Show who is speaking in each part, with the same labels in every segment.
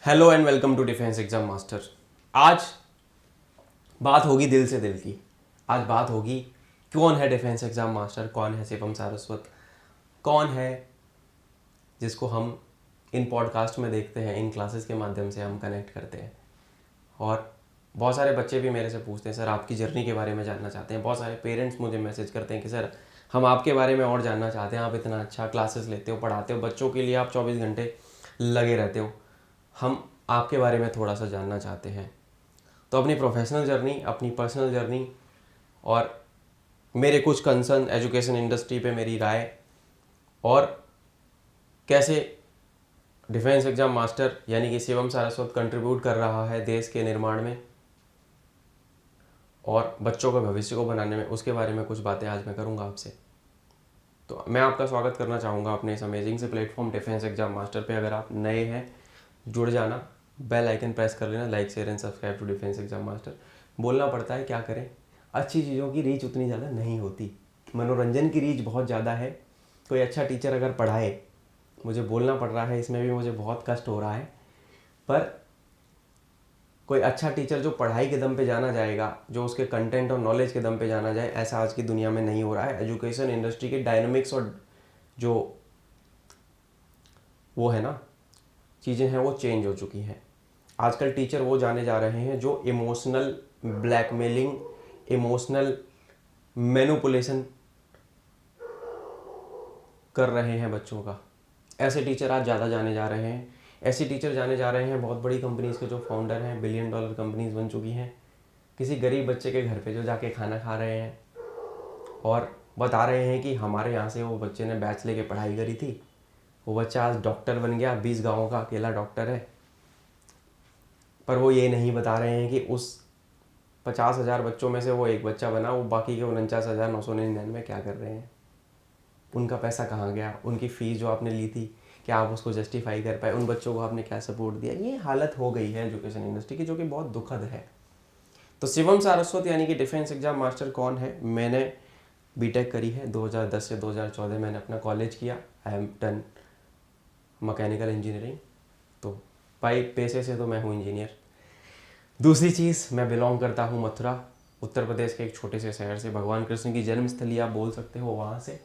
Speaker 1: Hello and welcome to defence exam master. आज बात होगी दिल से दिल की। आज बात होगी कौन है डिफेंस एग्जाम मास्टर, कौन है शिवम सारस्वत, कौन है जिसको हम इन पॉडकास्ट में देखते हैं, इन क्लासेस के माध्यम से हम कनेक्ट करते हैं। और बहुत सारे बच्चे भी मेरे से पूछते हैं सर आपकी जर्नी के बारे में जानना चाहते हैं। बहुत सारे पेरेंट्स मुझे मैसेज करते हैं कि सर हम आपके बारे में और जानना चाहते हैं, आप इतना अच्छा क्लासेस लेते हो, पढ़ाते हो, बच्चों के लिए आप 24 घंटे लगे रहते हो, हम आपके बारे में थोड़ा सा जानना चाहते हैं। तो अपनी प्रोफेशनल जर्नी, अपनी पर्सनल जर्नी और मेरे कुछ कंसर्न, एजुकेशन इंडस्ट्री पे मेरी राय, और कैसे डिफेंस एग्जाम मास्टर यानी कि शिवम सारस्वत कंट्रीब्यूट कर रहा है देश के निर्माण में और बच्चों के भविष्य को बनाने में, उसके बारे में कुछ बातें आज मैं करूंगा आपसे। तो मैं आपका स्वागत करना चाहूँगा अपने इस अमेजिंग से प्लेटफॉर्म डिफेंस एग्जाम मास्टर पे। अगर आप नए हैं, जुड़ जाना, बेल आइकन प्रेस कर लेना, like share and subscribe to defence exam master. बोलना पड़ता है, क्या करें, अच्छी चीज़ों की रीच उतनी ज़्यादा नहीं होती, मनोरंजन की रीच बहुत ज़्यादा है। कोई अच्छा टीचर अगर पढ़ाए, मुझे बोलना पड़ रहा है, इसमें भी मुझे बहुत कष्ट हो रहा है, पर कोई अच्छा टीचर जो पढ़ाई के दम पे जाना जाएगा, जो उसके कंटेंट और नॉलेज के दम पे जाना जाए, ऐसा आज की दुनिया में नहीं हो रहा है। एजुकेशन इंडस्ट्री के डायनामिक्स और जो वो है ना चीज़ें हैं वो चेंज हो चुकी हैं। आजकल टीचर वो जाने जा रहे हैं जो इमोशनल ब्लैकमेलिंग, इमोशनल मैनिपुलेशन कर रहे हैं बच्चों का। ऐसे टीचर आज ज़्यादा जाने जा रहे हैं। ऐसे टीचर जाने जा रहे हैं बहुत बड़ी कंपनीज़ के जो फाउंडर हैं, बिलियन डॉलर कंपनीज बन चुकी हैं, किसी गरीब बच्चे के घर पे जो जाके खाना खा रहे हैं और बता रहे हैं कि हमारे यहाँ से वो बच्चे ने बैच लेके पढ़ाई करी थी, वो बच्चा आज डॉक्टर बन गया, 20 गाँव का अकेला डॉक्टर है। पर वो ये नहीं बता रहे हैं कि उस 50,000 बच्चों में से वो एक बच्चा बना, वो बाकी के 49,999 क्या कर रहे हैं, उनका पैसा कहाँ गया, उनकी फ़ीस जो आपने ली थी क्या आप उसको जस्टिफाई कर पाए, उन बच्चों को आपने क्या सपोर्ट दिया। ये हालत हो गई है एजुकेशन इंडस्ट्री की, जो कि बहुत दुखद है। तो शिवम सारस्वत यानी कि डिफेंस एग्जाम मास्टर कौन है? मैंने बीटेक करी है 2010 से 2014 मैंने अपना कॉलेज किया। I am done mechanical engineering. तो भाई पैसे से तो मैं हूँ इंजीनियर। दूसरी चीज़, मैं बिलोंग करता हूँ मथुरा, उत्तर प्रदेश के एक छोटे से शहर से, भगवान कृष्ण की जन्मस्थली आप बोल सकते हो, वहाँ से।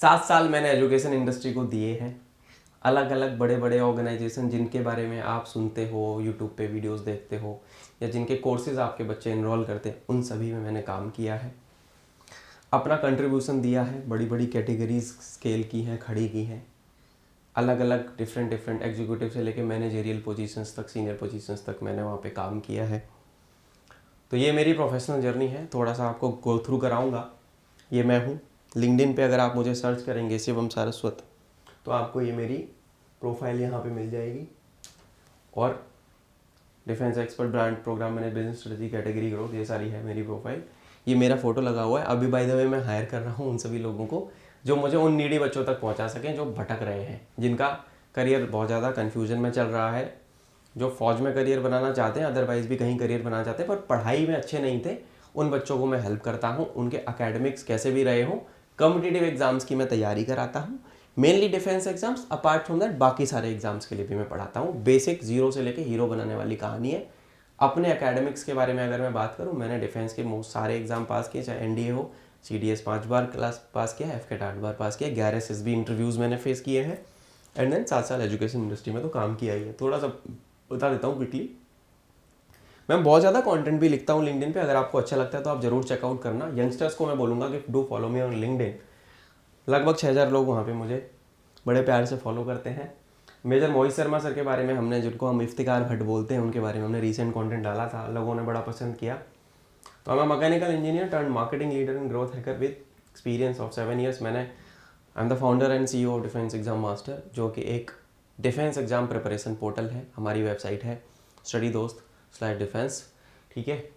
Speaker 1: 7 साल मैंने एजुकेशन इंडस्ट्री को दिए हैं। अलग अलग बड़े बड़े ऑर्गेनाइजेशन जिनके बारे में आप सुनते हो, यूट्यूब पे वीडियोस देखते हो, या जिनके कोर्सेज आपके बच्चे इनरोल करते हैं, उन सभी में मैंने काम किया है, अपना कंट्रीब्यूशन दिया है, बड़ी बड़ी कैटेगरीज स्केल की हैं, खड़ी की हैं, अलग अलग डिफरेंट डिफरेंट एग्जीक्यूटिव से लेके मैनेजेरियल पोजीशंस तक, सीनियर पोजीशंस तक मैंने वहाँ पे काम किया है। तो ये मेरी प्रोफेशनल जर्नी है, थोड़ा सा आपको गो थ्रू कराऊंगा। ये मैं हूँ। लिंक्डइन पे अगर आप मुझे सर्च करेंगे शिवम सारस्वत, तो आपको ये मेरी प्रोफाइल यहाँ पे मिल जाएगी। और डिफेंस एक्सपर्ट, ब्रांड प्रोग्राम मैंने, बिजनेस स्ट्रेटजी, कैटेगरी ग्रोथ, ये सारी है मेरी प्रोफाइल। ये मेरा फोटो लगा हुआ है। अभी बाय द वे मैं हायर कर रहा हूँ उन सभी लोगों को जो मुझे उन नीडी बच्चों तक पहुँचा सकें जो भटक रहे हैं, जिनका करियर बहुत ज़्यादा कन्फ्यूजन में चल रहा है, जो फौज में करियर बनाना चाहते हैं, अदरवाइज़ भी कहीं करियर बनाना चाहते हैं, पर पढ़ाई में अच्छे नहीं थे। उन बच्चों को मैं हेल्प करता हूँ, उनके एकेडमिक्स कैसे भी रहे हों। कॉम्पिटिटिव एग्जाम्स की मैं तैयारी कराता हूँ, mainly defence exams. Apart from that बाकी सारे एग्जाम्स के लिए भी मैं पढ़ाता हूँ। बेसिक जीरो से लेके हीरो बनाने वाली कहानी है। अपने एकेडमिक्स के बारे में अगर मैं बात करूँ, मैंने डिफेंस के मोस्ट सारे एग्जाम पास किए, चाहे एनडीए हो, सीडीएस 5 बार क्लास पास किया, एफकेट 8 बार पास किया, 11 एसएसबी इंटरव्यूज़ मैंने फेस किए हैं, एंड देन 7 साल एजुकेशन इंडस्ट्री में तो काम किया ही है। थोड़ा सा बता देता हूँ क्विकली। मैं बहुत ज़्यादा कंटेंट भी लिखता हूँ लिंक्डइन पे, अगर आपको अच्छा लगता है तो आप जरूर चेकआउट करना। यंगस्टर्स को मैं बोलूँगा कि do follow me on LinkedIn. लगभग 6,000 लोग वहाँ पे मुझे बड़े प्यार से फॉलो करते हैं। मेजर मोहित शर्मा सर के बारे में हमने, जिनको हम इफ्तिकार भट्ट बोलते हैं, उनके बारे में हमने रिसेंट कंटेंट डाला था, लोगों ने बड़ा पसंद किया। तो मैं mechanical engineer turn marketing leader and growth hacker with experience of 7 years. I am the founder and CEO of defence exam master, जो कि एक डिफेंस एग्जाम प्रिपरेशन पोर्टल है। हमारी वेबसाइट है स्टडी दोस्त स्लैश डिफेंस, ठीक है।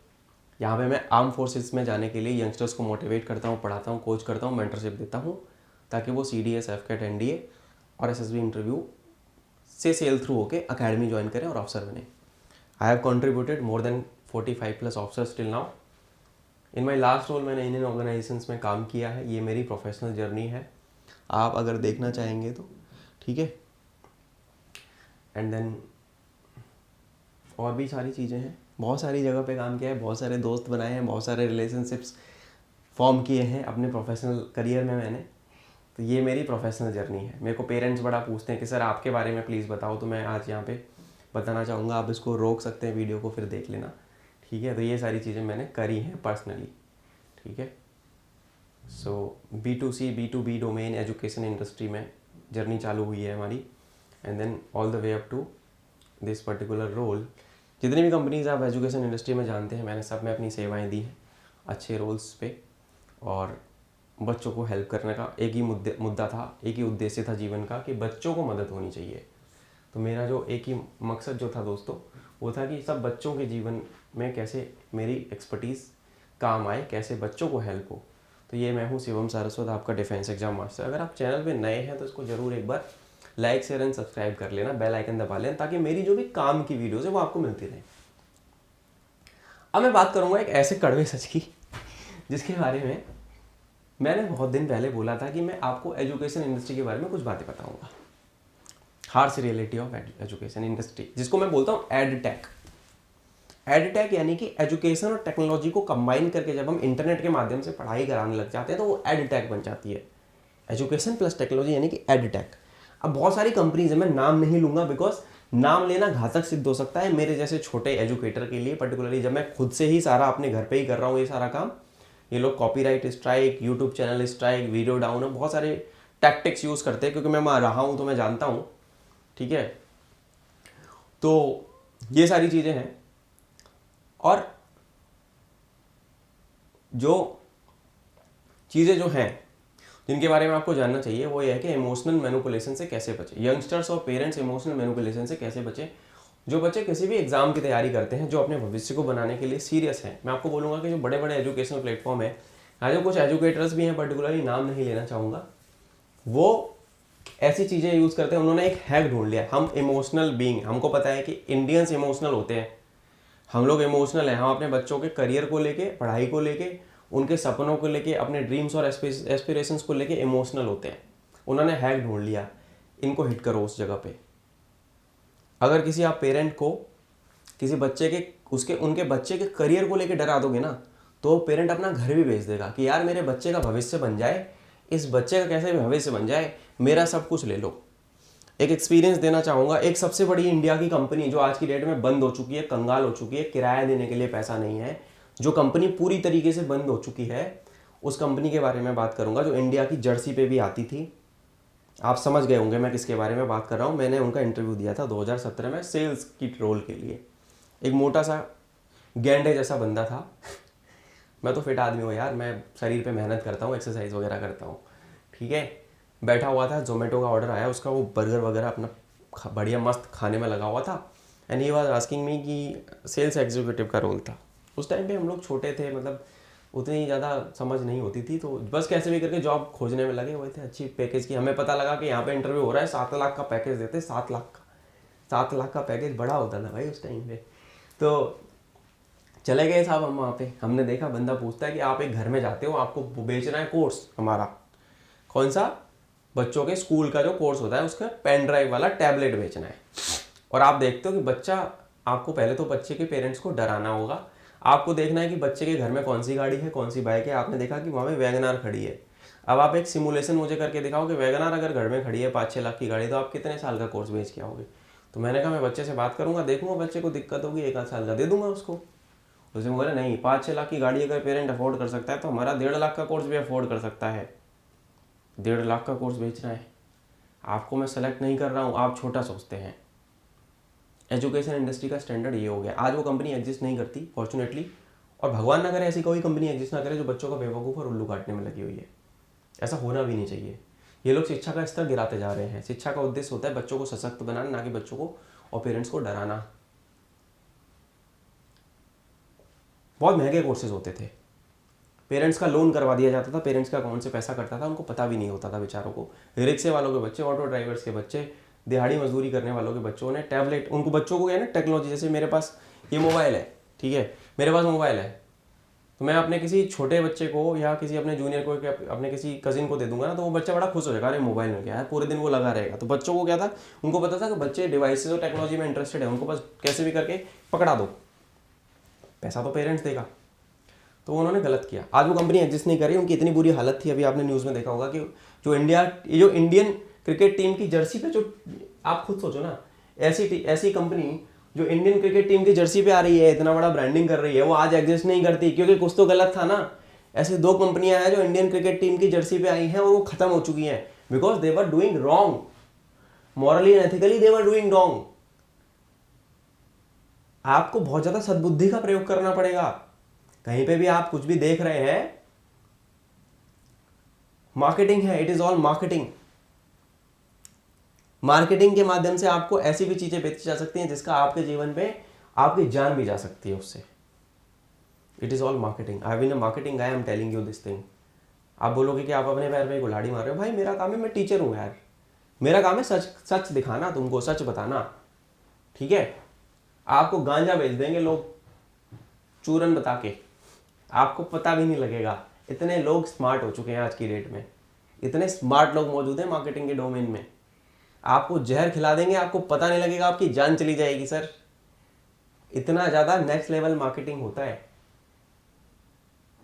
Speaker 1: यहाँ पे मैं आर्म फोर्सेस में जाने के लिए यंगस्टर्स को मोटिवेट करता हूँ, पढ़ाता हूँ, कोच करता हूँ, मेंटरशिप देता हूँ, ताकि वो सीडीएस, एफकेट, एनडीए और एसएसबी इंटरव्यू से सेल थ्रू होकर अकेडमी ज्वाइन करें और ऑफिसर बने। I have contributed more than 45+ officers till now. In my last role मैंने इंडियन ऑर्गेनाइजेशंस में काम किया है। ये मेरी प्रोफेशनल जर्नी है, आप अगर देखना चाहेंगे तो, ठीक है। एंड देन और भी सारी चीज़ें हैं, बहुत सारी जगह पे काम किया है, बहुत सारे दोस्त बनाए हैं, बहुत सारे रिलेशनशिप्स फॉर्म किए हैं अपने प्रोफेशनल करियर में मैंने। तो ये मेरी प्रोफेशनल जर्नी है। मेरे को पेरेंट्स बड़ा पूछते हैं कि सर आपके बारे में प्लीज़ बताओ, तो मैं आज यहाँ पे बताना चाहूँगा। आप इसको रोक सकते हैं वीडियो को, फिर देख लेना, ठीक है। तो ये सारी चीज़ें मैंने करी हैं पर्सनली, ठीक है। So B2C B2B domain education industry में जर्नी चालू हुई है हमारी, and then all the way up to this particular role. जितनी भी कंपनीज आप एजुकेशन इंडस्ट्री में जानते हैं, मैंने सब में अपनी सेवाएं दी हैं अच्छे रोल्स पे, और बच्चों को हेल्प करने का एक ही मुद्दा था, एक ही उद्देश्य था जीवन का कि बच्चों को मदद होनी चाहिए। तो मेरा जो एक ही मकसद जो था दोस्तों, वो था कि सब बच्चों के जीवन में कैसे मेरी एक्सपर्टीज़ काम आए, कैसे बच्चों को हेल्प हो। तो ये मैं हूँ शिवम सारस्वत, आपका डिफेंस एग्जाम मास्टर। अगर आप चैनल पे नए हैं तो इसको ज़रूर एक बार लाइक शेयर एंड सब्सक्राइब कर लेना, बेल आइकन दबा लेना, ताकि मेरी जो भी काम की वीडियोज़ है वो आपको मिलती रहे। अब मैं बात करूँगा एक ऐसे कड़वे सच की जिसके बारे में मैंने बहुत दिन पहले बोला था कि मैं आपको एजुकेशन इंडस्ट्री के बारे में कुछ बातें बताऊँगा। Harsh reality of education industry, जिसको मैं बोलता हूँ एडटेक। एडटेक यानी कि एजुकेशन और टेक्नोलॉजी को कंबाइन करके जब हम इंटरनेट के माध्यम से पढ़ाई कराने लग जाते हैं तो वो एडटेक बन जाती है। एजुकेशन प्लस टेक्नोलॉजी यानी कि एडटेक। अब बहुत सारी कंपनीज है, मैं नाम नहीं लूंगा बिकॉज नाम लेना घातक सिद्ध हो सकता है मेरे जैसे छोटे एजुकेटर के लिए, पर्टिकुलरली जब मैं खुद से ही सारा अपने घर पे ही कर रहा हूँ ये सारा काम। ये लोग copyright strike, YouTube channel strike, video down, बहुत सारे टैक्टिक्स यूज़ करते हैं, क्योंकि मैं वहाँ रहा हूँ तो मैं जानता हूँ, ठीक है। तो ये सारी चीज़ें हैं, और जो चीज़ें जो हैं जिनके बारे में आपको जानना चाहिए वो ये है कि इमोशनल मैनिपुलेशन से कैसे बचे। यंगस्टर्स और पेरेंट्स इमोशनल मैनिपुलेशन से कैसे बचे। जो बच्चे किसी भी एग्जाम की तैयारी करते हैं, जो अपने भविष्य को बनाने के लिए सीरियस हैं, मैं आपको बोलूँगा कि जो बड़े बड़े एजुकेशनल प्लेटफॉर्म है, आज जो कुछ एजुकेटर्स भी हैं, पर्टिकुलरली नाम नहीं लेना चाहूँगा, वो ऐसी चीज़ें यूज़ करते हैं। उन्होंने एक हैक ढूंढ लिया, हम इमोशनल बीइंग, हमको पता है कि इंडियंस इमोशनल होते हैं, हम लोग इमोशनल हैं, हम अपने बच्चों के करियर को लेके, पढ़ाई को लेके, उनके सपनों को लेके, अपने ड्रीम्स और एस्पिरेशंस को लेके इमोशनल होते हैं। उन्होंने हैक ढूंढ लिया, इनको हिट करो उस जगह पे। अगर किसी आप पेरेंट को किसी बच्चे के उनके बच्चे के करियर को लेके डरा दोगे ना, तो पेरेंट अपना घर भी बेच देगा कि यार मेरे बच्चे का भविष्य बन जाए, इस बच्चे का कैसे भी भविष्य बन जाए, मेरा सब कुछ ले लो। एक एक्सपीरियंस देना चाहूँगा, एक सबसे बड़ी इंडिया की कंपनी जो आज की डेट में बंद हो चुकी है, कंगाल हो चुकी है, किराया देने के लिए पैसा नहीं है, जो कंपनी पूरी तरीके से बंद हो चुकी है, उस कंपनी के बारे में बात करूँगा, जो इंडिया की जर्सी पे भी आती थी। आप समझ गए होंगे मैं किसके बारे में बात कर रहा हूँ। मैंने उनका इंटरव्यू दिया था 2017 में सेल्स की रोल के लिए। एक मोटा सा गैंडे जैसा बंदा था मैं तो फिट आदमी हूँ यार, मैं शरीर पे मेहनत करता हूँ, एक्सरसाइज वगैरह करता हूँ, ठीक है। बैठा हुआ था, जोमेटो का ऑर्डर आया उसका, वो बर्गर वगैरह अपना बढ़िया मस्त खाने में लगा हुआ था, and he was asking me कि सेल्स एग्जीक्यूटिव का रोल था। उस टाइम पे हम लोग छोटे थे, मतलब उतनी ज़्यादा समझ नहीं होती थी, तो बस कैसे भी करके जॉब खोजने में लगे हुए थे अच्छी पैकेज की। हमें पता लगा कि यहाँ पे इंटरव्यू हो रहा है, 7 लाख का पैकेज देते, 7 लाख का, 7 लाख का पैकेज बड़ा होता था भाई उस टाइम पे। तो चले गए साहब हम वहाँ पे, हमने देखा बंदा पूछता है कि आप एक घर में जाते हो, आपको बेचना है कोर्स हमारा, कौन सा, बच्चों के स्कूल का जो कोर्स होता है उसका पेन ड्राइव वाला टैबलेट बेचना है। और आप देखते हो कि बच्चा, आपको पहले तो बच्चे के पेरेंट्स को डराना होगा, आपको देखना है कि बच्चे के घर में कौन सी गाड़ी है, कौन सी बाइक है। आपने देखा कि वहाँ पे वैगनार खड़ी है, अब आप एक सिमुलेशन मुझे करके दिखाओ कि वैगनार अगर घर में खड़ी है 5-6 लाख की गाड़ी, तो आप कितने साल का कोर्स बेच के आओगे। तो मैंने कहा मैं बच्चे से बात करूँगा, देखूँगा बच्चे को दिक्कत होगी, 1 आध साल का दे दूंगा उसको। उसने बोला नहीं, 5-6 लाख की गाड़ी अगर पेरेंट अफोर्ड कर सकता है तो हमारा 1.5 लाख का कोर्स भी अफोर्ड कर सकता है। 1.5 लाख का कोर्स बेचना है आपको, मैं सेलेक्ट नहीं कर रहा हूँ, आप छोटा सोचते हैं। एजुकेशन इंडस्ट्री का स्टैंडर्ड ये हो गया। आज वो कंपनी एग्जिस्ट नहीं करती फॉर्चुनेटली, और भगवान ना करे ऐसी कोई कंपनी एग्जिस्ट ना करे जो बच्चों का बेवकूफ़ और उल्लू काटने में लगी हुई है। ऐसा होना भी नहीं चाहिए। ये लोग शिक्षा का स्तर गिराते जा रहे हैं। शिक्षा का उद्देश्य होता है बच्चों को सशक्त बनाना, ना कि बच्चों को और पेरेंट्स को डराना। बहुत महंगे कोर्सेज होते थे, पेरेंट्स का लोन करवा दिया जाता था, पेरेंट्स के अकाउंट से पैसा कटता था, उनको पता भी नहीं होता था बेचारों को। रिक्शे वालों के बच्चे, ऑटो ड्राइवर्स के बच्चे, दिहाड़ी मजदूरी करने वालों के बच्चों ने टैबलेट, उनको बच्चों को क्या है ना टेक्नोलॉजी, जैसे मेरे पास ये मोबाइल है, ठीक है, मेरे पास मोबाइल है, तो मैं अपने किसी छोटे बच्चे को या किसी अपने जूनियर को अपने किसी कजिन को दे दूंगा ना, तो वो बच्चा बड़ा खुश हो जाएगा, अरे मोबाइल में क्या है, पूरे दिन वो लगा रहेगा। तो बच्चों को क्या था, उनको पता था कि बच्चे डिवाइसेस और टेक्नोलॉजी में इंटरेस्टेड है, उनको बस कैसे भी करके पकड़ा दो, पैसा तो पेरेंट्स देगा। तो उन्होंने गलत किया। आज वो कंपनी एग्जिस्ट नहीं कर रही, उनकी इतनी बुरी हालत थी, अभी आपने न्यूज़ में देखा होगा कि जो इंडियन क्रिकेट टीम की जर्सी पे, जो आप खुद सोचो ना, ऐसी कंपनी जो इंडियन क्रिकेट टीम की जर्सी पे आ रही है, इतना बड़ा ब्रांडिंग कर रही है, वो आज एग्जिस्ट नहीं करती, क्योंकि कुछ तो गलत था ना। ऐसी 2 कंपनियां हैं जो इंडियन क्रिकेट टीम की जर्सी पे आई हैं और वो खत्म हो चुकी हैं, because they were doing wrong, morally and ethically they were doing wrong. आपको बहुत ज्यादा सद्बुद्धि का प्रयोग करना पड़ेगा। कहीं पे भी आप कुछ भी देख रहे हैं, मार्केटिंग है, it is all marketing. Marketing के माध्यम से आपको ऐसी भी चीजें बेची जा सकती हैं जिसका आपके जीवन पे आपकी जान भी जा सकती है उससे। It is all marketing. I been a marketing guy, I am telling you this thing. आप बोलोगे कि आप अपने पैर पे कुल्हाड़ी मार रहे हो, भाई मेरा काम है, मैं टीचर हूं यार, मेरा काम है सच दिखाना, तुमको सच बताना, ठीक है। आपको गांजा बेच देंगे लोग चूरन बता के, आपको पता भी नहीं लगेगा। इतने लोग स्मार्ट हो चुके हैं आज की डेट में, इतने स्मार्ट लोग मौजूद हैं मार्केटिंग के डोमेन में। आपको जहर खिला देंगे, आपको पता नहीं लगेगा, आपकी जान चली जाएगी सर। इतना ज्यादा नेक्स्ट लेवल मार्केटिंग होता है,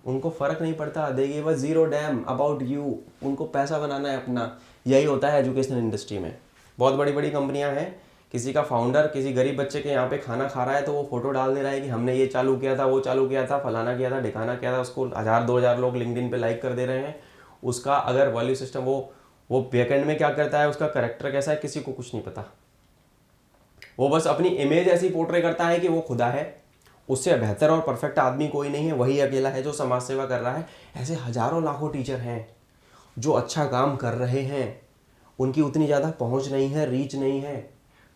Speaker 1: उनको फर्क नहीं पड़ता, they give a zero damn about you. उनको पैसा बनाना है अपना। यही होता है एजुकेशन इंडस्ट्री में। बहुत बड़ी बड़ी कंपनियां हैं, किसी का फाउंडर किसी गरीब बच्चे के यहाँ पे खाना खा रहा है तो वो फोटो डाल दे रहा है कि हमने ये चालू किया था, वो चालू किया था, फलाना किया था, ढिकाना किया था, उसको 1000-2000 लोग लिंक्डइन पे लाइक कर दे रहे हैं। उसका अगर वैल्यू सिस्टम, वो बैकएंड में क्या करता है, उसका करेक्टर कैसा है, किसी को कुछ नहीं पता। वो बस अपनी इमेज ऐसी पोर्ट्रे करता है कि वो खुदा है, उससे बेहतर और परफेक्ट आदमी कोई नहीं है, वही अकेला है जो समाज सेवा कर रहा है। ऐसे हजारों लाखों टीचर हैं जो अच्छा काम कर रहे हैं, उनकी उतनी ज़्यादा पहुंच नहीं है, रीच नहीं है,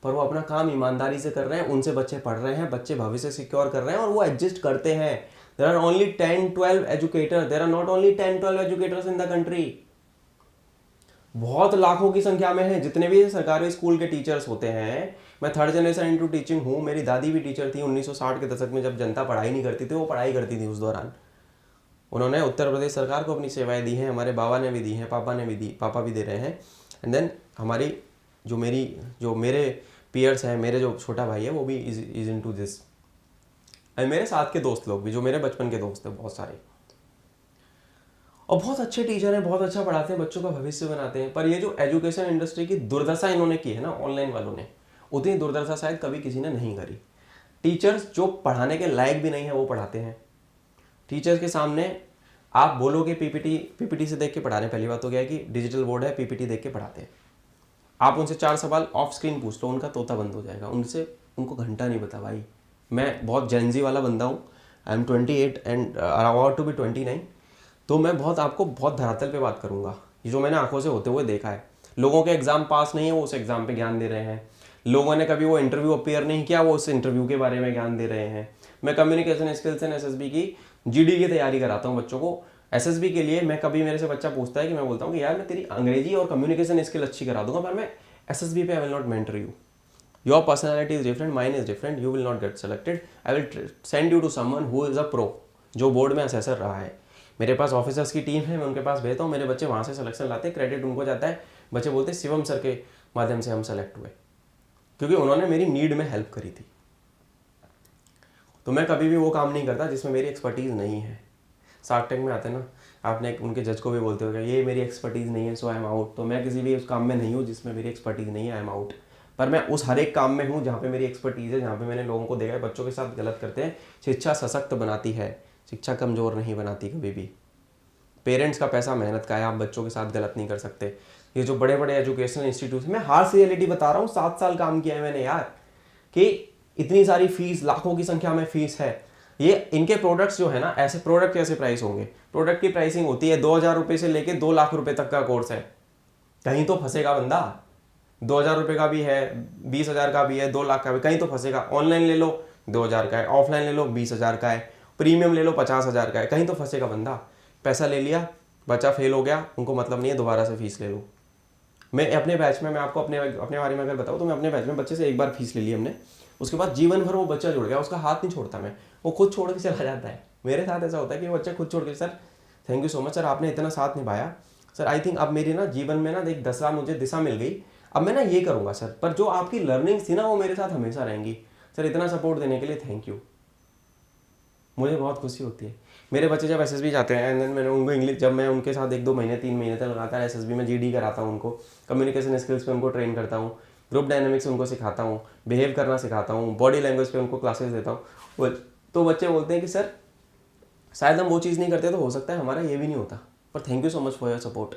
Speaker 1: पर वो अपना काम ईमानदारी से कर रहे हैं, उनसे बच्चे पढ़ रहे हैं, बच्चे भविष्य सिक्योर कर रहे हैं और वो एग्जिस्ट करते हैं। There are only 10-12 educator, there are not only 10-12 educators in the country. बहुत लाखों की संख्या में है। जितने भी सरकारी स्कूल के टीचर्स होते हैं, मैं 3rd जनरेशन इनटू टीचिंग हूँ। मेरी दादी भी टीचर थी 1960 के दशक में, जब जनता पढ़ाई नहीं करती थी, वो पढ़ाई करती थी उस दौरान। उन्होंने उत्तर प्रदेश सरकार को अपनी सेवाएं दी हैं, हमारे बाबा ने भी दी हैं, पापा ने भी दी, पापा भी दे रहे हैं। एंड देन हमारी जो मेरे पीयर्स हैं, मेरे जो छोटा भाई है वो भी is into this, and मेरे साथ के दोस्त लोग भी, जो मेरे बचपन के दोस्त हैं बहुत सारे, और बहुत अच्छे टीचर हैं, बहुत अच्छा पढ़ाते हैं, बच्चों का भविष्य बनाते हैं। पर ये जो एजुकेशन इंडस्ट्री की दुर्दशा इन्होंने की है ना ऑनलाइन वालों ने, उतनी दुर्दशा शायद कभी किसी ने नहीं करी। टीचर्स जो पढ़ाने के लायक भी नहीं है वो पढ़ाते हैं। टीचर्स के सामने आप बोलोगे पीपीटी से देख के पढ़ा रहे हैं, पहली बात तो क्या है कि डिजिटल बोर्ड है, पीपीटी देख के पढ़ाते हैं। आप उनसे 4 सवाल ऑफ स्क्रीन पूछ लो, उनका तोता बंद हो जाएगा। उनको घंटा नहीं पता भाई। मैं बहुत जेनजी वाला बंदा हूँ, I am 28 and about to be 29, तो मैं आपको बहुत धरातल पे बात करूँगा, ये जो मैंने आंखों से होते हुए देखा है। लोगों के एग्जाम पास नहीं है, वो उस एग्जाम पे ज्ञान दे रहे हैं। लोगों ने कभी वो इंटरव्यू अपीयर नहीं किया, वो उस इंटरव्यू के बारे में ज्ञान दे रहे हैं। मैं कम्युनिकेशन स्किल्स एंड एसएसबी की जीडी की तैयारी कराता हूँ बच्चों को। एसएसबी के लिए मैं कभी मेरे से बच्चा पूछता है कि मैं बोलता हूँ कि यार मैं तेरी अंग्रेजी और कम्युनिकेशन स्किल अच्छी करा दूंगा, पर मैं एसएसबी पे I will not mentor you. Your personality is different, mine is different, you will not get selected. I will send you to someone who is a pro, जो बोर्ड में assessor रहा है। मेरे पास ऑफिसर्स की team है, मैं उनके पास भेजता हूँ, मेरे बच्चे वहाँ से सिलेक्शन लाते हैं, क्रेडिट उनको जाता है। बच्चे बोलते हैं शिवम सर के माध्यम से हम सेलेक्ट हुए, क्योंकि उन्होंने मेरी नीड में हेल्प करी थी। तो मैं कभी भी वो काम नहीं करता जिसमें मेरी एक्सपर्टीज़ नहीं है। शार्क टैंक में आते हैं ना, आपने उनके जज को भी बोलते हो ये मेरी एक्सपर्टीज़ नहीं है, सो आई एम आउट। तो मैं किसी भी उस काम में नहीं हूँ जिसमें मेरी एक्सपर्टीज़ नहीं है, आई एम आउट। पर मैं उस हर एक काम में हूँ जहाँ पे मेरी एक्सपर्टीज़ है, जहाँ पे मैंने लोगों को देखा है बच्चों के साथ गलत करते हैं। शिक्षा सशक्त बनाती है, शिक्षा कमज़ोर नहीं बनाती कभी भी। पेरेंट्स का पैसा मेहनत का है, आप बच्चों के साथ गलत नहीं कर सकते। ये जो बड़े बड़े एजुकेशनल इंस्टीट्यूट, मैं हार्श रियलिटी बता रहा हूँ, 7 साल काम किया है मैंने यार, कि इतनी सारी फीस, लाखों की संख्या में फीस है। ये इनके प्रोडक्ट्स जो है ना, ऐसे प्रोडक्ट कैसे प्राइस होंगे? प्रोडक्ट की प्राइसिंग होती है 2000 रुपये से लेके 2 लाख रुपए तक का कोर्स है। कहीं तो फंसेगा बंदा। 2000 रुपये का भी है, 20,000 का भी है, 2 लाख का भी, कहीं तो फंसेगा। ऑनलाइन ले लो 2000 का है, ऑफलाइन ले लो 20,000 का है, प्रीमियम ले लो 50,000 का है, कहीं तो फंसेगा बंदा। पैसा ले लिया, बच्चा फेल हो गया, उनको मतलब नहीं है, दोबारा से फीस ले लो। मैं अपने बैच में, मैं आपको अपने बारे में अगर बताऊँ तो मैं अपने बैच में बच्चे से एक बार फीस ले ली हमने, उसके बाद जीवन भर वो बच्चा जुड़ गया, उसका हाथ नहीं छोड़ता मैं, वो खुद छोड़ के चला जाता है। मेरे साथ ऐसा होता है कि वो बच्चे खुद छोड़ के, sir thank you so much sir, आपने इतना साथ निभाया सर, आई थिंक अब मेरी ना जीवन में ना एक दसरा मुझे दिशा मिल गई, अब मैं ना ये करूँगा सर, पर जो आपकी लर्निंग्स थी ना वो मेरे साथ हमेशा रहेंगी सर, इतना सपोर्ट देने के लिए थैंक यू। मुझे बहुत खुशी होती है। मेरे बच्चे जब एसएसबी जाते हैं एंड देन मैंने उनको इंग्लिश, जब मैं उनके साथ 1-2 महीने 3 महीने तक लगातार एसएसबी में जीडी कराता हूँ, उनको कम्युनिकेशन स्किल्स पे उनको ट्रेन करता हूँ, ग्रुप डायनामिक्स उनको सिखाता हूँ, बिहेव करना सिखाता हूँ, बॉडी लैंग्वेज पे उनको क्लासेस देता हूँ, तो बच्चे बोलते हैं कि सर शायद हम वो चीज़ नहीं करते तो हो सकता है हमारा ये भी नहीं होता, पर thank you so much for your support.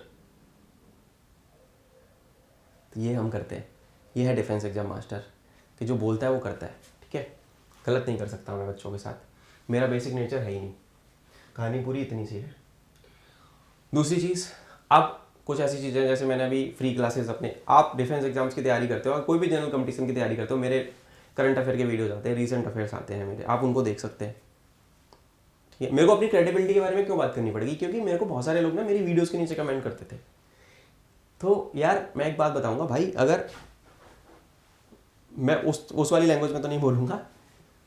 Speaker 1: तो ये हम करते हैं, ये है डिफेंस एग्जाम मास्टर कि जो बोलता है वो करता है, ठीक है, गलत नहीं कर सकता मैं बच्चों के साथ, मेरा बेसिक नेचर है ही नहीं। कहानी पूरी इतनी सी है। दूसरी चीज़, अब कुछ ऐसी चीज़ें जैसे मैंने अभी फ्री क्लासेस अपने, आप डिफेंस एग्जाम्स की तैयारी करते हो और कोई भी जनरल कंपटीशन की तैयारी करते हो, मेरे करंट अफेयर के वीडियोज आते हैं, रीसेंट अफेयर्स आते हैं मेरे, आप उनको देख सकते हैं, ठीक है। मेरे को अपनी क्रेडिबिलिटी के बारे में क्यों बात करनी पड़ेगी, क्योंकि मेरे को बहुत सारे लोग ना मेरी वीडियोज़ के नीचे कमेंट करते थे। तो यार मैं एक बात बताऊंगा भाई, अगर मैं उस वाली लैंग्वेज में तो नहीं बोलूँगा,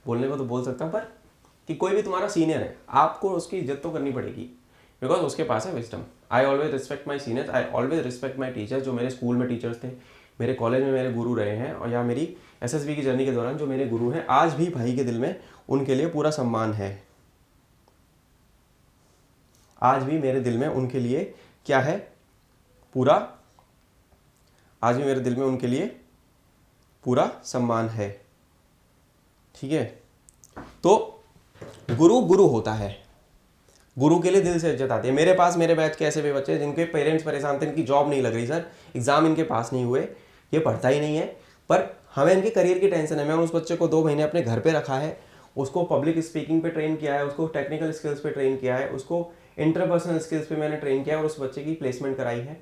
Speaker 1: बोलने को तो बोल सकता हूँ, पर कि कोई भी तुम्हारा सीनियर है आपको उसकी इज्जत तो करनी पड़ेगी, बिकॉज उसके पास है wisdom. I always respect my seniors, I always respect my teachers, जो मेरे स्कूल में टीचर्स थे, मेरे कॉलेज में मेरे गुरु रहे हैं, और या मेरी एसएसबी की जर्नी के दौरान जो मेरे गुरु हैं, आज भी भाई के दिल में उनके लिए पूरा सम्मान है। आज भी मेरे दिल में उनके लिए क्या है, पूरा, आज भी मेरे दिल में उनके लिए पूरा सम्मान है, ठीक है। तो गुरु गुरु होता है, गुरु के लिए दिल से इज्जत आती है। मेरे पास मेरे बैच के ऐसे भी बच्चे जिनके पेरेंट्स परेशान थे, इनकी जॉब नहीं लग रही सर, एग्जाम इनके पास नहीं हुए, ये पढ़ता ही नहीं है, पर हमें इनके करियर की टेंशन है। मैं उस बच्चे को 2 महीने अपने घर पे रखा है, उसको पब्लिक स्पीकिंग पे ट्रेन किया है, उसको टेक्निकल स्किल्स पे ट्रेन किया है, उसको इंटरपर्सनल स्किल्स पे मैंने ट्रेन किया है, और उस बच्चे की प्लेसमेंट कराई है।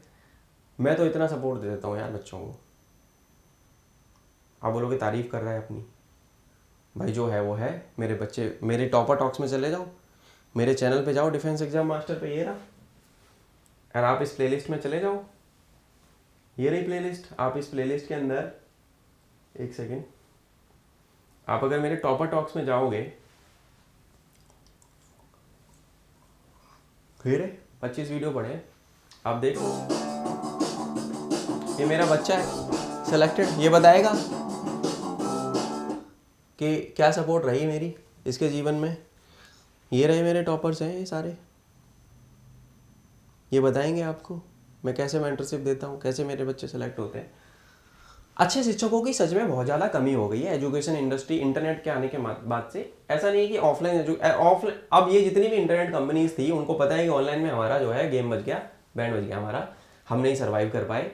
Speaker 1: मैं तो इतना सपोर्ट दे देता हूँ यार बच्चों को। आप बोलोगे तारीफ कर रहा है अपनी, भाई जो है वो है। मेरे बच्चे, मेरे टॉपर टॉक्स में चले जाओ, मेरे चैनल पे जाओ डिफेंस एग्जाम मास्टर पे, ये रहा, और आप इस प्लेलिस्ट में चले जाओ, ये रही प्लेलिस्ट। आप इस प्लेलिस्ट के अंदर, एक सेकेंड, आप अगर मेरे टॉपर टॉक्स में जाओगे, फिर 25 वीडियो पढ़े, आप देखो, ये मेरा बच्चा है सेलेक्टेड, ये बताएगा कि क्या सपोर्ट रही मेरी इसके जीवन में। ये रहे मेरे टॉपर्स हैं ये सारे, ये बताएंगे आपको मैं कैसे मेंटरशिप देता हूँ, कैसे मेरे बच्चे सेलेक्ट होते हैं। अच्छे शिक्षकों की सच में बहुत ज़्यादा कमी हो गई है एजुकेशन इंडस्ट्री, इंटरनेट के आने के बाद से। ऐसा नहीं है कि ऑफलाइन अब ये जितनी भी इंटरनेट कंपनीज थी उनको पता है कि ऑनलाइन में हमारा जो है गेम बज गया, बैंड बज गया हमारा, हम नहीं सर्वाइव कर पाए,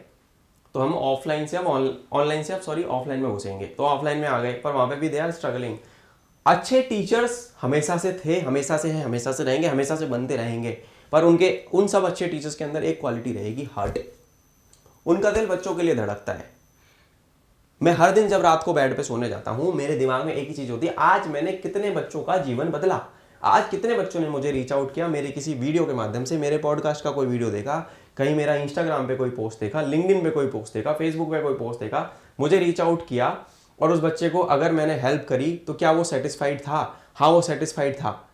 Speaker 1: तो हम ऑफलाइन से अब ऑनलाइन से अब सॉरी ऑफलाइन में घुसेंगे, तो ऑफलाइन में आ गए, पर वहाँ पे भी दे आर स्ट्रगलिंग। अच्छे टीचर्स हमेशा से थे, हमेशा से हैं, हमेशा से रहेंगे, हमेशा से बनते रहेंगे, पर उन सब अच्छे टीचर्स के अंदर एक क्वालिटी रहेगी, हार्ट। उनका दिल बच्चों के लिए धड़कता है। मैं हर दिन जब रात को बेड पे सोने जाता हूँ, मेरे दिमाग में एक ही चीज़ होती है, आज मैंने कितने बच्चों का जीवन बदला, आज कितने बच्चों ने मुझे रीच आउट किया मेरे किसी वीडियो के माध्यम से, मेरे पॉडकास्ट का कोई वीडियो देखा, कहीं मेरा इंस्टाग्राम पे कोई पोस्ट देखा, लिंक्डइन पे कोई पोस्ट देखा, फेसबुक पे कोई पोस्ट देखा, मुझे रीच आउट किया, और उस बच्चे को अगर मैंने हेल्प करी तो क्या वो सेटिस्फाइड था? हाँ वो सेटिस्फाइड था,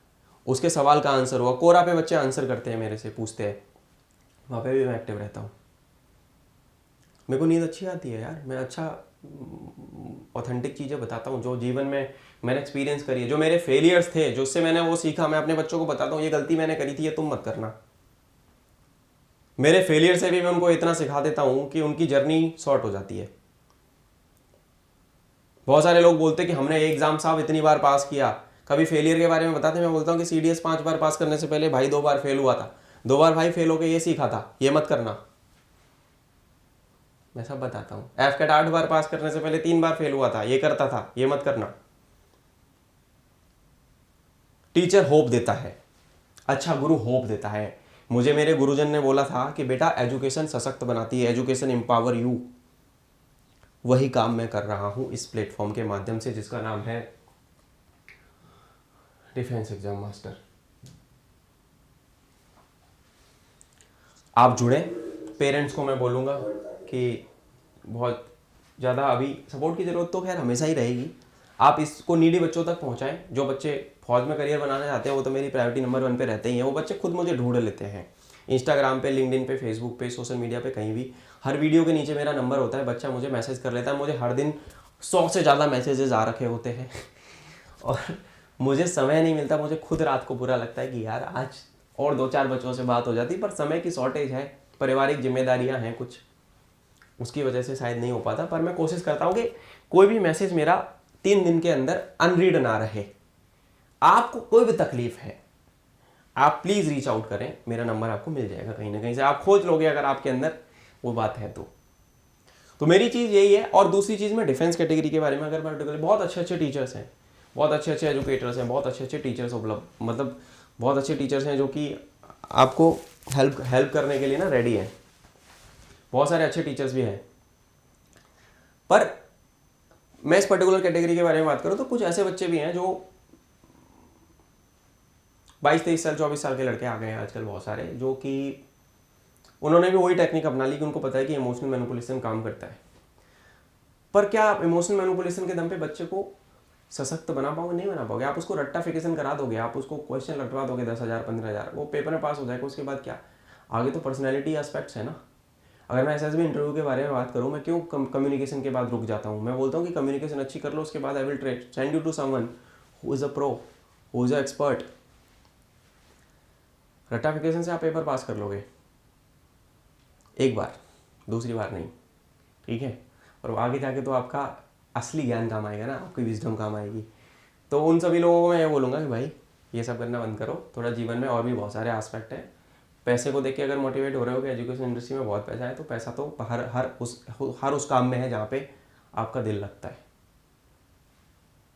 Speaker 1: उसके सवाल का आंसर हुआ। कोरा पे बच्चे आंसर करते हैं, मेरे से पूछते हैं, वहाँ पे भी मैं एक्टिव रहता हूँ। मेरे को नींद अच्छी आती है यार, मैं अच्छा ऑथेंटिक चीज़ें बताता हूँ जो जीवन में मैंने एक्सपीरियंस करी है, जो मेरे फेलियर्स थे, जो उससे मैंने वो सीखा, मैं अपने बच्चों को बताता हूँ ये गलती मैंने करी थी, ये तुम मत करना। मेरे फेलियर से भी मैं उनको इतना सिखा देता हूँ कि उनकी जर्नी शॉर्ट हो जाती है। बहुत सारे लोग बोलते हैं कि हमने एग्जाम साहब इतनी बार पास किया, कभी फेलियर के बारे में बताते, मैं बोलता हूँ कि सीडीएस 5 बार पास करने से पहले भाई 2 बार फेल हुआ था, 2 बार भाई फेल होकर ये सीखा था, ये मत करना। मैं सब बताता हूँ। एफ कैट 8 बार पास करने से पहले 3 बार फेल हुआ था, ये करता था, ये मत करना। टीचर होप देता है, अच्छा गुरु होप देता है। मुझे मेरे गुरुजन ने बोला था कि बेटा एजुकेशन सशक्त बनाती है, एजुकेशन एम्पावर यू। वही काम मैं कर रहा हूँ इस प्लेटफॉर्म के माध्यम से, जिसका नाम है डिफेंस एग्जाम मास्टर। आप जुड़े। पेरेंट्स को मैं बोलूँगा कि बहुत ज़्यादा अभी सपोर्ट की ज़रूरत तो खैर हमेशा ही रहेगी, आप इसको नीडी बच्चों तक पहुंचाएं। जो बच्चे फौज में करियर बनाना चाहते हैं वो तो मेरी प्रायोरिटी नंबर 1 पे रहते ही हैं। वो बच्चे खुद मुझे ढूंढ लेते हैं इंस्टाग्राम पे, लिंक्डइन पे, फेसबुक पे, सोशल मीडिया पे, कहीं भी। हर वीडियो के नीचे मेरा नंबर होता है, बच्चा मुझे मैसेज कर लेता है। मुझे हर दिन 100 से ज़्यादा मैसेजेस आ रखे होते हैं और मुझे समय नहीं मिलता। मुझे खुद रात को बुरा लगता है कि यार आज और 2-4 बच्चों से बात हो जाती, पर समय की शॉर्टेज है, पारिवारिक जिम्मेदारियां हैं कुछ, उसकी वजह से शायद नहीं हो पाता। पर मैं कोशिश करता हूँ कि कोई भी मैसेज मेरा 3 दिन के अंदर अनरीड ना रहे। आपको कोई भी तकलीफ है, आप प्लीज़ रीच आउट करें, मेरा नंबर आपको मिल जाएगा कहीं ना कहीं से, आप खोज लोगे अगर आपके अंदर वो बात है तो मेरी चीज़ यही है। और दूसरी चीज़ में डिफेंस कैटेगरी के बारे में अगर पर्टिकुलर, बहुत अच्छे अच्छे टीचर्स हैं, बहुत अच्छे अच्छे एजुकेटर्स हैं, बहुत अच्छे अच्छे टीचर्स उपलब्ध, मतलब बहुत अच्छे टीचर्स हैं जो कि आपको हेल्प करने के लिए ना रेडी हैं। बहुत सारे अच्छे टीचर्स भी हैं। पर मैं इस पर्टिकुलर कैटेगरी के बारे में बात करूँ तो कुछ ऐसे बच्चे भी हैं जो 22-23 साल 24 साल के लड़के आ गए हैं आजकल बहुत सारे, जो कि उन्होंने भी वही टेक्निक अपना ली कि उनको पता है कि इमोशनल मैनिपुलेशन काम करता है। पर क्या आप इमोशनल मैनिपुलेशन के दम पे बच्चे को सशक्त बना पाओगे? नहीं बना पाओगे। आप उसको रट्टाफिकेशन करा दोगे, आप उसको क्वेश्चन रटवा दोगे 10,000 15,000, वो पेपर में पास हो जाएगा, उसके बाद क्या? आगे तो पर्सनैलिटी एस्पेक्ट्स है ना। अगर मैं एसएसबी इंटरव्यू के बारे में बात करूँ, मैं क्यों कम्युनिकेशन के बाद रुक जाता हूँ? मैं बोलता हूँ कि कम्युनिकेशन अच्छी कर लो, उसके बाद I will send you to someone who is a pro, who is a expert. रट्टाफिकेशन से आप पेपर पास कर लोगे एक बार, दूसरी बार नहीं, ठीक है? और आगे जाके तो आपका असली ज्ञान काम आएगा ना, आपकी विजडम काम आएगी। तो उन सभी लोगों को मैं ये बोलूँगा कि भाई ये सब करना बंद करो। थोड़ा जीवन में और भी बहुत सारे एस्पेक्ट हैं। पैसे को देख के अगर मोटिवेट हो रहे हो कि एजुकेशन इंडस्ट्री में बहुत पैसा है, तो पैसा तो हर उस काम में है जहाँ पे आपका दिल लगता है।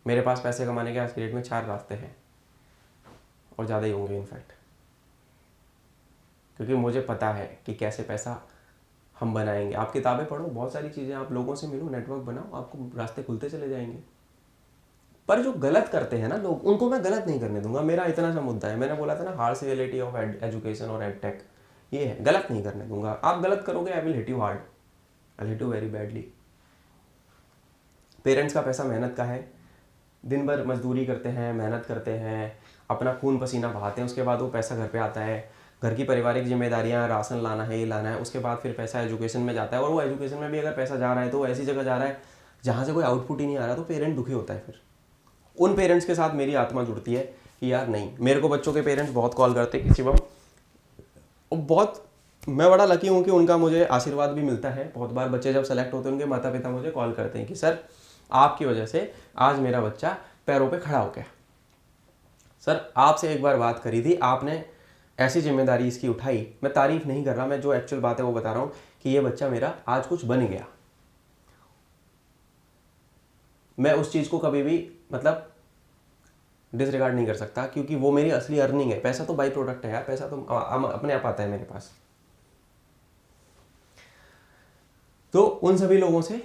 Speaker 1: मेरे पास पैसे कमाने के आज की डेट में 4 रास्ते हैं, और ज़्यादा ही होंगे इनफैक्ट, क्योंकि मुझे पता है कि कैसे पैसा हम बनाएंगे। आप किताबें पढ़ो, बहुत सारी चीज़ें, आप लोगों से मिलो, नेटवर्क बनाओ, आपको रास्ते खुलते चले जाएंगे। पर जो गलत करते हैं ना लोग, उनको मैं गलत नहीं करने दूंगा। मेरा इतना सा मुद्दा है, मैंने बोला था ना, हार्श रियलिटी ऑफ एजुकेशन और एडटेक, ये है, गलत नहीं करने दूंगा। आप गलत करोगे, I will hit you hard, I hit you very badly. Parents का पैसा मेहनत का है, दिन भर मजदूरी करते हैं, मेहनत करते हैं, अपना खून पसीना बहाते हैं, उसके बाद वो पैसा घर पे आता है। घर की पारिवारिक जिम्मेदारियां, राशन लाना है, ये लाना है, उसके बाद फिर पैसा एजुकेशन में जाता है। और वो एजुकेशन में भी अगर पैसा जा रहा है तो वो ऐसी जगह जा रहा है जहाँ से कोई आउटपुट ही नहीं आ रहा, तो पेरेंट दुखी होता है। फिर उन पेरेंट्स के साथ मेरी आत्मा जुड़ती है कि यार नहीं। मेरे को बच्चों के पेरेंट्स बहुत कॉल करते हैं कि शिवम, बहुत, मैं बड़ा लकी हूँ कि उनका मुझे आशीर्वाद भी मिलता है। बहुत बार बच्चे जब सेलेक्ट होते हैं, उनके माता पिता मुझे कॉल करते हैं कि सर आपकी वजह से आज मेरा बच्चा पैरों पे खड़ा हो गया। सर आपसे एक बार बात करी थी, आपने ऐसी जिम्मेदारी इसकी उठाई। मैं तारीफ नहीं कर रहा, मैं जो एक्चुअल बात है वो बता रहा हूँ कि ये बच्चा मेरा आज कुछ बन गया। मैं उस चीज़ को कभी भी मतलब डिसरिगार्ड नहीं कर सकता, क्योंकि वो मेरी असली अर्निंग है। पैसा तो बाई प्रोडक्ट है यार, पैसा तो अपने आप आता है मेरे पास। तो उन सभी लोगों से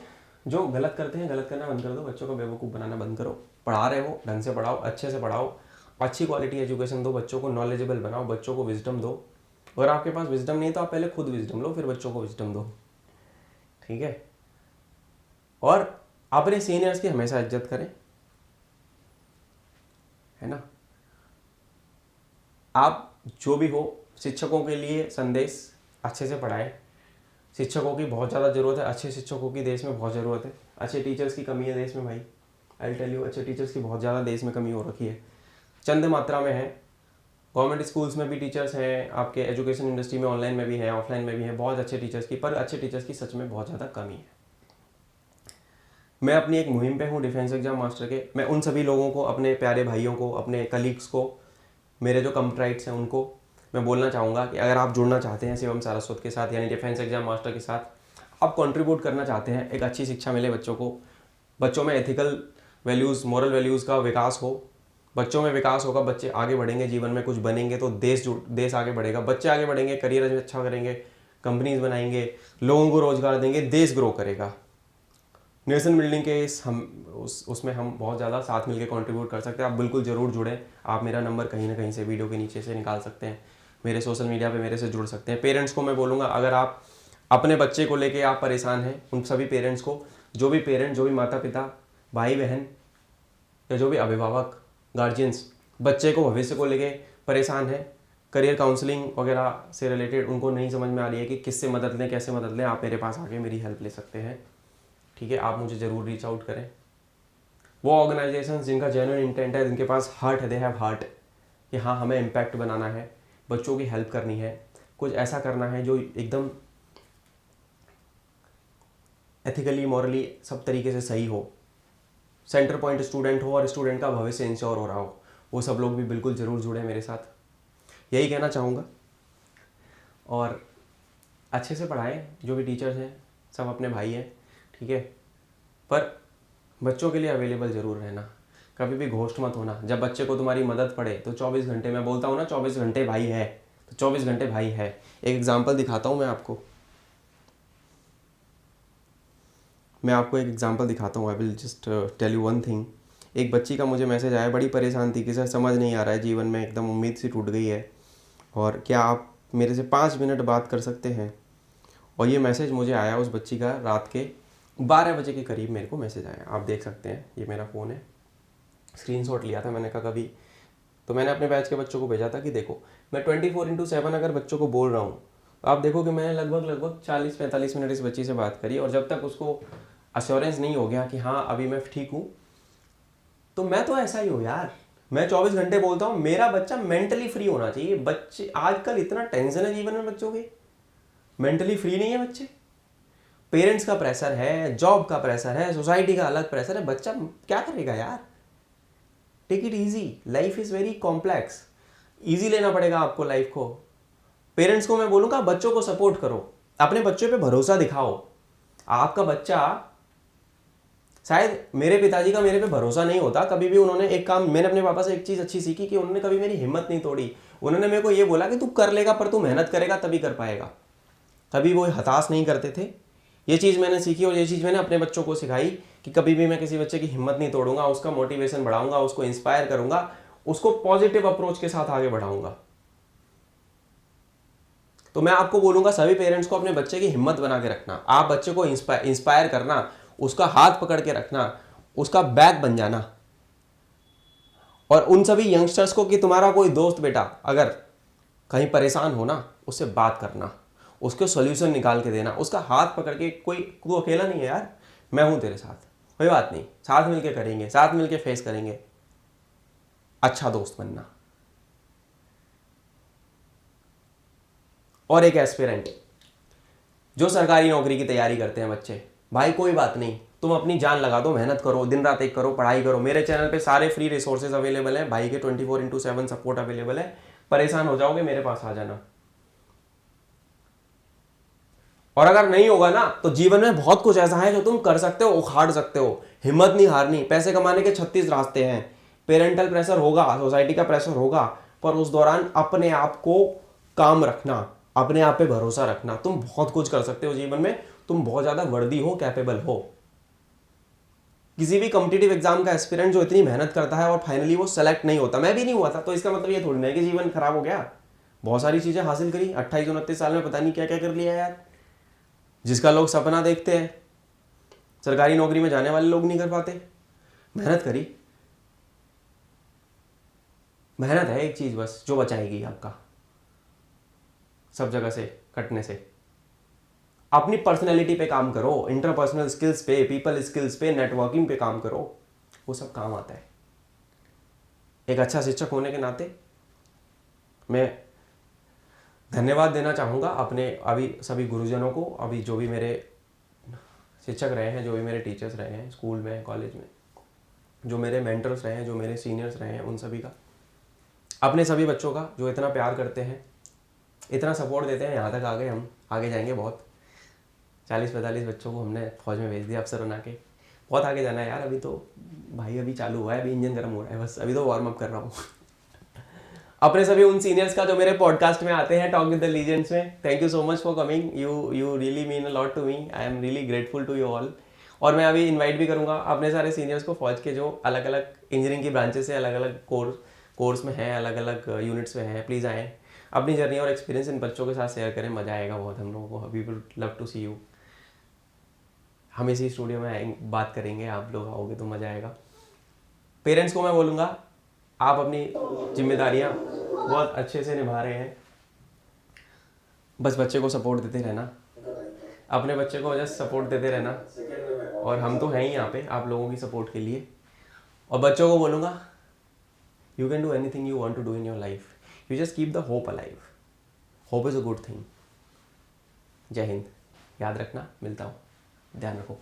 Speaker 1: जो गलत करते हैं, गलत करना बंद कर दो, बच्चों को बेवकूफ़ बनाना बंद करो। पढ़ा रहे हो ढंग से पढ़ाओ, अच्छे से पढ़ाओ, अच्छी क्वालिटी एजुकेशन दो, बच्चों को नॉलेजेबल बनाओ, बच्चों को विजडम दो। अगर आपके पास विजडम नहीं तो आप पहले खुद विजडम लो, फिर बच्चों को विजडम दो, ठीक है? और अपने सीनियर्स की हमेशा इज्जत करें, है ना? आप जो भी हो, शिक्षकों के लिए संदेश अच्छे से पढ़ाएं। शिक्षकों की बहुत ज़्यादा ज़रूरत है, अच्छे शिक्षकों की देश में बहुत ज़रूरत है। अच्छे टीचर्स की कमी है देश में भाई, आई टेल यू, अच्छे टीचर्स की बहुत ज़्यादा देश में कमी हो रखी है, चंद मात्रा में है। गवर्नमेंट स्कूल्स में भी टीचर्स हैं, आपके एजुकेशन इंडस्ट्री में ऑनलाइन में भी है, ऑफलाइन में भी है, बहुत अच्छे टीचर्स की, पर अच्छे टीचर्स की सच में बहुत ज़्यादा कमी है। मैं अपनी एक मुहिम पे हूँ डिफेंस एग्जाम मास्टर के। मैं उन सभी लोगों को, अपने प्यारे भाइयों को, अपने कलीग्स को, मेरे जो कम्प्राइट्स हैं उनको मैं बोलना चाहूँगा कि अगर आप जुड़ना चाहते हैं शिवम सारस्वत के साथ, यानी डिफेंस एग्जाम मास्टर के साथ, आप कंट्रीब्यूट करना चाहते हैं, एक अच्छी शिक्षा मिले बच्चों को, बच्चों में एथिकल वैल्यूज़, मॉरल वैल्यूज़ का विकास हो, बच्चों में विकास होगा, बच्चे आगे बढ़ेंगे, जीवन में कुछ बनेंगे तो देश आगे बढ़ेगा। बच्चे आगे बढ़ेंगे, करियर अच्छा करेंगे, कंपनीज बनाएंगे, लोगों को रोजगार देंगे, देश ग्रो करेगा। नेशन बिल्डिंग के उसमें हम बहुत ज़्यादा साथ मिलकर कंट्रीब्यूट कर सकते हैं। आप बिल्कुल ज़रूर जुड़ें। आप मेरा नंबर कहीं ना कहीं से वीडियो के नीचे से निकाल सकते हैं, मेरे सोशल मीडिया पे मेरे से जुड़ सकते हैं। पेरेंट्स को मैं बोलूँगा, अगर आप अपने बच्चे को लेके आप परेशान हैं, उन सभी पेरेंट्स को, जो भी माता पिता, भाई बहन या जो भी अभिभावक गार्जियंस बच्चे को भविष्य को लेके परेशान है, करियर काउंसलिंग वगैरह से रिलेटेड उनको नहीं समझ में आ रही है कि किससे मदद लें, कैसे मदद लें, आप मेरे पास आके मेरी हेल्प ले सकते हैं। ठीक है, आप मुझे ज़रूर रीच आउट करें। वो ऑर्गेनाइजेशन जिनका जेन्युइन इंटेंट है, जिनके पास हार्ट है, दे हैव हार्ट, कि हाँ हमें इम्पैक्ट बनाना है, बच्चों की हेल्प करनी है, कुछ ऐसा करना है जो एकदम एथिकली मॉरली सब तरीके से सही हो, सेंटर पॉइंट स्टूडेंट हो और स्टूडेंट का भविष्य इंश्योर हो रहा हो, वो सब लोग भी बिल्कुल ज़रूर जुड़े मेरे साथ, यही कहना चाहूँगा। और अच्छे से पढ़ाएं, जो भी टीचर्स हैं सब अपने भाई हैं, ठीक है, पर बच्चों के लिए अवेलेबल ज़रूर रहना, कभी भी घोस्ट मत होना। जब बच्चे को तुम्हारी मदद पड़े तो 24 घंटे, मैं बोलता हूँ ना 24 घंटे भाई है, तो 24 घंटे भाई है। एक एग्जांपल दिखाता हूँ मैं आपको एक एग्जांपल दिखाता हूँ। I will just tell you one thing. एक बच्ची का मुझे मैसेज आया, बड़ी परेशान थी कि सर समझ नहीं आ रहा है, जीवन में एकदम उम्मीद सी टूट गई है, और क्या आप मेरे से 5 मिनट बात कर सकते हैं। और ये मैसेज मुझे आया उस बच्ची का रात के 12 बजे के करीब मेरे को मैसेज आया। आप देख सकते हैं, ये मेरा फ़ोन है, स्क्रीनशॉट लिया था मैंने कहा कभी, तो मैंने अपने बैच के बच्चों को भेजा था कि देखो मैं 24/7 अगर बच्चों को बोल रहा हूँ, तो आप देखो कि मैंने लगभग 40-45 मिनट इस बच्ची से बात करी, और जब तक उसको अश्योरेंस नहीं हो गया कि हाँ अभी मैं ठीक हूँ, तो मैं तो ऐसा ही हूँ यार, मैं 24 घंटे बोलता हूँ, मेरा बच्चा मेंटली फ्री होना चाहिए। बच्चे आजकल इतना टेंशन है जीवन में बच्चों के, मेंटली फ्री नहीं है बच्चे, पेरेंट्स का प्रेशर है, जॉब का प्रेशर है, सोसाइटी का अलग प्रेशर है, बच्चा क्या करेगा यार। Take it easy, life is very complex, easy लेना पड़ेगा आपको लाइफ को। पेरेंट्स को मैं बोलूँगा बच्चों को सपोर्ट करो, अपने बच्चों पे भरोसा दिखाओ। आपका बच्चा, शायद मेरे पिताजी का मेरे पे भरोसा नहीं होता कभी भी, उन्होंने एक काम, मैंने अपने पापा से एक चीज़ अच्छी सीखी कि उन्होंने कभी मेरी हिम्मत नहीं तोड़ी। उन्होंने मेरे को ये बोला कि तू कर लेगा, पर तू मेहनत करेगा तभी कर पाएगा। कभी वो हताश नहीं करते थे। ये चीज़ मैंने सीखी, और ये चीज़ मैंने अपने बच्चों को सिखाई कि कभी भी मैं किसी बच्चे की हिम्मत नहीं तोड़ूंगा, उसका मोटिवेशन बढ़ाऊंगा, उसको इंस्पायर करूंगा, उसको पॉजिटिव अप्रोच के साथ आगे बढ़ाऊंगा। तो मैं आपको बोलूंगा सभी पेरेंट्स को अपने बच्चे की हिम्मत बना के रखना, आप बच्चे को इंस्पायर करना, उसका हाथ पकड़ के रखना, उसका बैक बन जाना। और उन सभी यंगस्टर्स को कि तुम्हारा कोई दोस्त बेटा अगर कहीं परेशान हो ना, उससे बात करना, उसको सोल्यूशन निकाल के देना, उसका हाथ पकड़ के, कोई तू अकेला नहीं है यार, मैं हूं तेरे साथ, कोई बात नहीं, साथ मिलके करेंगे, साथ मिलके फेस करेंगे, अच्छा दोस्त बनना। और एक एस्पिरेंट जो सरकारी नौकरी की तैयारी करते हैं बच्चे, भाई कोई बात नहीं, तुम अपनी जान लगा दो, मेहनत करो, दिन रात एक करो, पढ़ाई करो। मेरे चैनल पे सारे फ्री रिसोर्सेज अवेलेबल हैं, भाई के 24/7 सपोर्ट अवेलेबल है। परेशान हो जाओगे मेरे पास आ जाना। और अगर नहीं होगा ना, तो जीवन में बहुत कुछ ऐसा है जो तुम कर सकते हो, उखाड़ सकते हो। हिम्मत नहीं हारनी। पैसे कमाने के 36 रास्ते हैं। पेरेंटल प्रेशर होगा, सोसाइटी का प्रेशर होगा, पर उस दौरान अपने आप को काम रखना, अपने आप पे भरोसा रखना। तुम बहुत कुछ कर सकते हो जीवन में, तुम बहुत ज़्यादा वर्दी हो, कैपेबल हो। किसी भी कॉम्पिटिटिव एग्जाम का एस्पिरेंट जो इतनी मेहनत करता है और फाइनली वो सेलेक्ट नहीं होता, मैं भी नहीं हुआ था, तो इसका मतलब ये थोड़ी ना है कि जीवन खराब हो गया। बहुत सारी चीज़ें हासिल करी, 28-29 साल में पता नहीं क्या क्या कर लिया यार, जिसका लोग सपना देखते हैं, सरकारी नौकरी में जाने वाले लोग नहीं कर पाते। मेहनत करी, मेहनत है एक चीज़ बस जो बचाएगी आपका सब जगह से कटने से। अपनी पर्सनैलिटी पे काम करो, इंटरपर्सनल स्किल्स पे, पीपल स्किल्स पे, नेटवर्किंग पे काम करो, वो सब काम आता है। एक अच्छा शिक्षक होने के नाते मैं धन्यवाद देना चाहूँगा अपने अभी सभी गुरुजनों को, अभी जो भी मेरे शिक्षक रहे हैं, जो भी मेरे टीचर्स रहे हैं स्कूल में, कॉलेज में, जो मेरे मेंटर्स रहे हैं, जो मेरे सीनियर्स रहे हैं, उन सभी का, अपने सभी बच्चों का जो इतना प्यार करते हैं, इतना सपोर्ट देते हैं। यहाँ तक आ गए, हम आगे जाएंगे बहुत। 40-45 बच्चों को हमने फौज में भेज दिया अफसर बना के, बहुत आगे जाना है यार। अभी तो भाई अभी चालू हुआ है, अभी इंजन गर्म हो रहा है, बस अभी तो वार्म अप कर रहा हूँ। अपने सभी उन सीनियर्स का जो मेरे पॉडकास्ट में आते हैं, टॉक विद द लीजेंड्स में, thank you so much for coming. You really mean a lot to me, I am really grateful to you all. और मैं अभी इनवाइट भी करूँगा अपने सारे सीनियर्स को, फौज के जो अलग अलग इंजीनियरिंग की ब्रांचेस से अलग अलग कोर्स में हैं, अलग अलग यूनिट्स में हैं, प्लीज़ आएँ, अपनी जर्नी और एक्सपीरियंस इन बच्चों के साथ शेयर करें, मज़ा आएगा बहुत हम लोगों को। We would love to see you. हम इसी स्टूडियो में बात करेंगे, आप लोग आओगे तो मज़ा आएगा। पेरेंट्स को मैं बोलूँगा आप अपनी जिम्मेदारियाँ बहुत अच्छे से निभा रहे हैं, बस बच्चे को सपोर्ट देते रहना, अपने बच्चे को जस्ट सपोर्ट देते रहना, और हम तो हैं ही यहाँ पे आप लोगों की सपोर्ट के लिए। और बच्चों को बोलूँगा you can do anything you want to do in your life, you just keep the hope alive, hope is a good thing. जय हिंद, याद रखना, मिलता हूँ, ध्यान रखो।